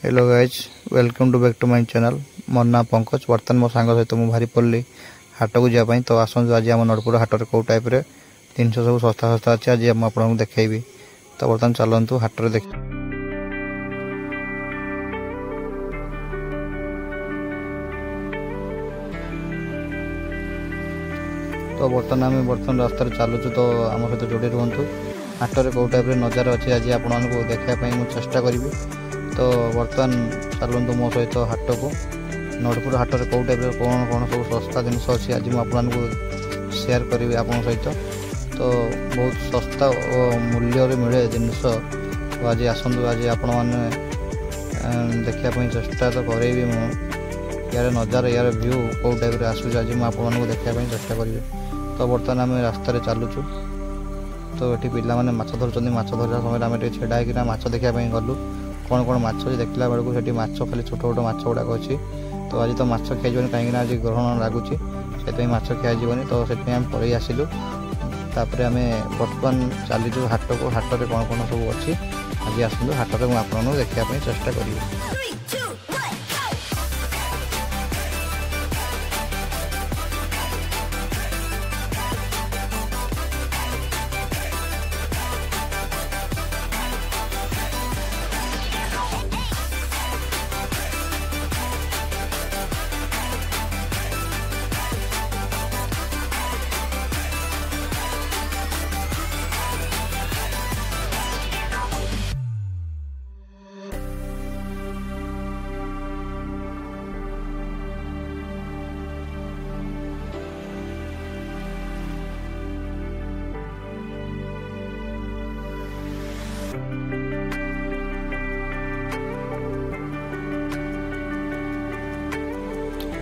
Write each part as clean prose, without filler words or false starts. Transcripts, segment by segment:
Hello guys welcome to back to my channel. मोर ना पंकज। बर्तमान मो सांग सहित मुझे भारी पड़ी हाट को जावाई। तो आसतु आज आम नरपुर हाटर कौ टाइप जिन सब सस्ता सस्ता अच्छे आज आपको देखी। तो बर्तमान चलतु हाटर देख। तो बर्तमान रास्तार चलुचु। तो आम सहित जोड़ी रुहतु। हाटर कौ टाइप नजार अच्छे आज आपको देखापी मुझे चेष्टा करी। तो बर्तमान चलतु मो सहित हाट को। नरपुर हाटर कौ टाइप कौन कौन सब सस्ता जिन अच्छी आज मुझे शेयर करी आप सहित। तो बहुत सस्ता और मूल्य मिले जिनस। तो आज आसतु आज आपण मैंने देखापी चेष्टा तो करें। यार नजार यार व्यू कौ टाइप आसूँ आज मुझे देखापी चेष्टा करी। तो बर्तमान आम रास्तार चलुचु। तो ये पिला मैंने माछ धरुंच। माछ धरला समय आम छेड़ा होना माछ देखापी गलु। कौन कौन माछ देखला बेलू से माछ खाली छोट छोट माछ गुड़ाक अच्छी। तो आज तो माछ खाई कहीं आज ग्रहण लगुच से माछ खाई। तो से पलि आसलु। तापर आम बर्तमान चलीचु हाट को। हाटर कौन कौन सब अच्छी आज आसतु हाटर मुझे आपको देखापी चेष्टा करी।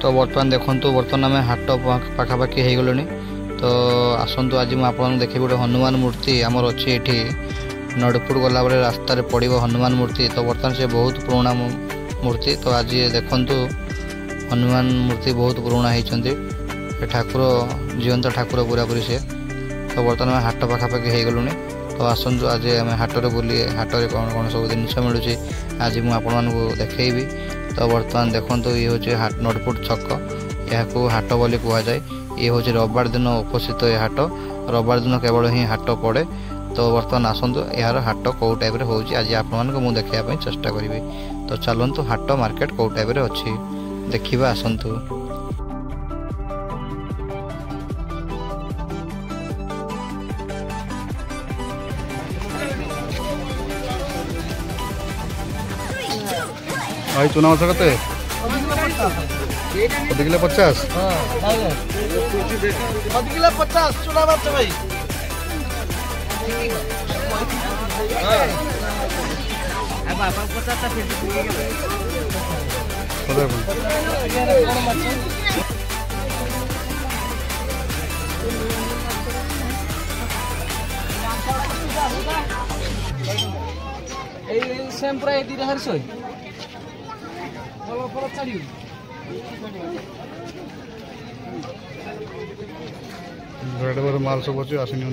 तो बर्तमान देखु बर्तमान आम हाट पाखापाखि हो गलुनी। तो आसतु आज मुझे देखी गोटे हनुमान मूर्ति आमर अच्छी ये नरपुर गला बेले रास्तार पड़ो हनुमान मूर्ति। तो बर्तमान से बहुत पुराना मूर्ति। तो आज देखु हनुमान मूर्ति बहुत पुराना होती ठाकुर जीवंत ठाकुर पूरापूरी से। तो बर्तमान आम हाट पाखापाखि हो गलुनी। तो आसतु आज आम हाटर बुली हाटर कौन कौन सब जिन मिलूँ आज मुझे देखी। तो बर्तमान देखो ये हूँ नरपुर छक। यहाँ हाट बोली कहुए। ये हूँ रविवार दिन उपस्थित ये हाट। रविवार दिन केवल ही हाट पड़े। तो बर्तमान आसतु यार हाट कौ टाइप हो आज आपको देखापी चेष्टा करी। तो चलतु हाट मार्केट कौ टाइप अच्छी देखा आसतु। भाई चुना माछ कते 2 किलो 50। किलो 50 चुना माछ भाई। बापा 50 सेम पूरा 1,500 माल सब अच्छे आस नि।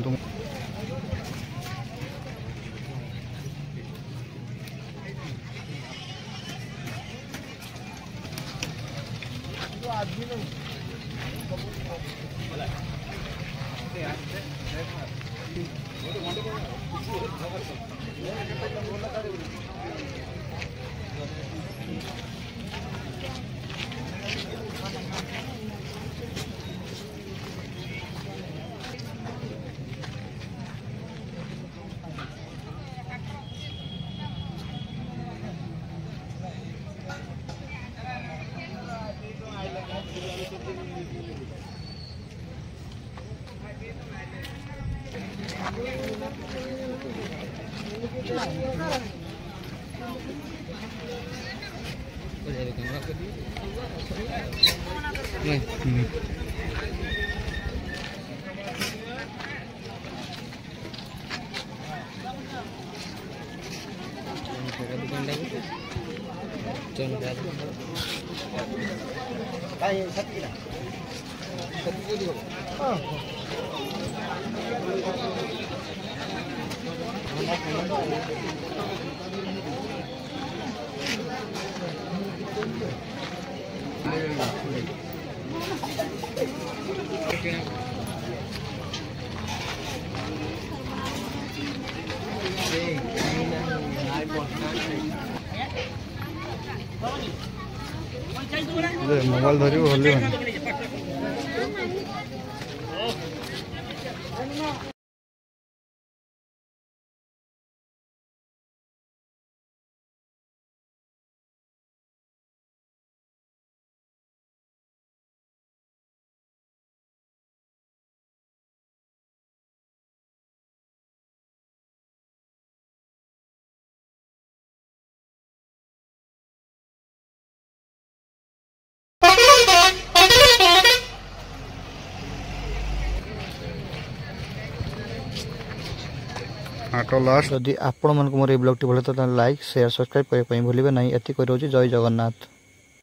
मोबाइल धरी हल्ले जदि आपण मन मोर ब्लॉग टी भले तो लाइक शेयर सब्सक्राइब करने भूलिए ना। ये रोज जय जगन्नाथ।